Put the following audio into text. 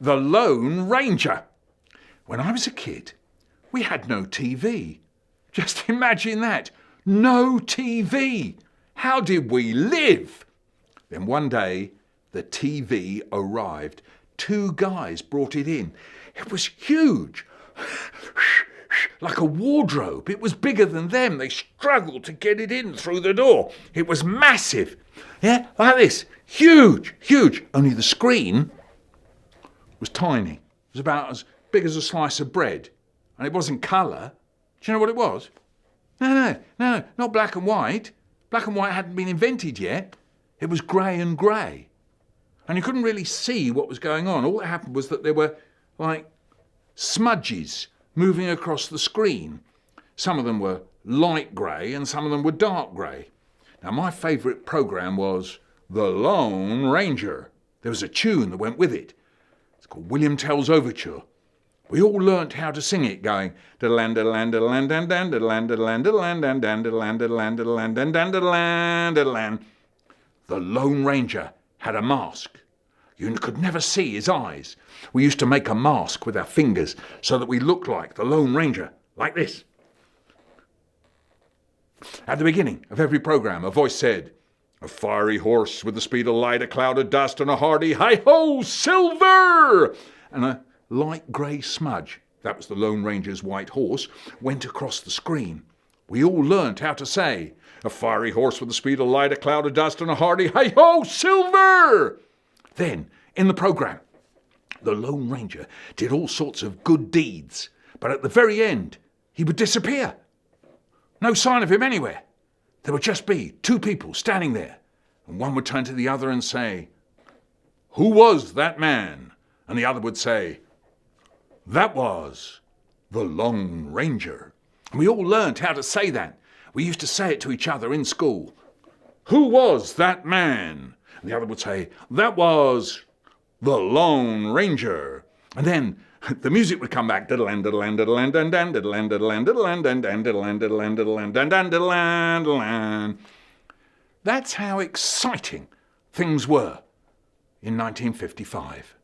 The Lone Ranger. When I was a kid, we had no TV. Just imagine that. No TV. How did we live? Then one day, the TV arrived. 2 guys brought it in. It was huge. Like a wardrobe. It was bigger than them. They struggled to get it in through the door. It was massive. Yeah, like this. Huge, huge. Only the screen was tiny. It was about as big as a slice of bread. And it wasn't colour. Do you know what it was? No, not black and white. Black and white hadn't been invented yet. It was grey and grey. And you couldn't really see what was going on. All that happened was that there were, like, smudges moving across the screen. Some of them were light grey and some of them were dark grey. Now, my favourite programme was The Lone Ranger. There was a tune that went with it. It's called William Tell's Overture. We all learnt how to sing it, going diddle-land, diddle-land, diddle-land, diddle-land, diddle-land, diddle-land, diddle-land, diddle-land, diddle-land, diddle-land, diddle-land, diddle-land, diddle-land. The Lone Ranger had a mask. You could never see his eyes. We used to make a mask with our fingers so that we looked like the Lone Ranger, like this. At the beginning of every programme, a voice said, "A fiery horse with the speed of light, a cloud of dust, and a hearty hi-ho, silver!" And a light grey smudge, that was the Lone Ranger's white horse, went across the screen. We all learnt how to say, "A fiery horse with the speed of light, a cloud of dust, and a hearty hi-ho, silver!" Then, in the programme, the Lone Ranger did all sorts of good deeds, but at the very end, he would disappear. No sign of him anywhere. There would just be 2 people standing there, and one would turn to the other and say, "Who was that man?" And the other would say, "That was the Lone Ranger." And we all learnt how to say that. We used to say it to each other in school. "Who was that man?" And the other would say, "That was the Lone Ranger." And then the music would come back. Diddle-land, diddle-land, diddle-land, diddle-land, diddle-land, diddle-land, diddle-land, diddle-land, diddle-land, diddle-land, diddle-land, diddle-land, diddle-land, diddle-land. That's how exciting things were in 1955.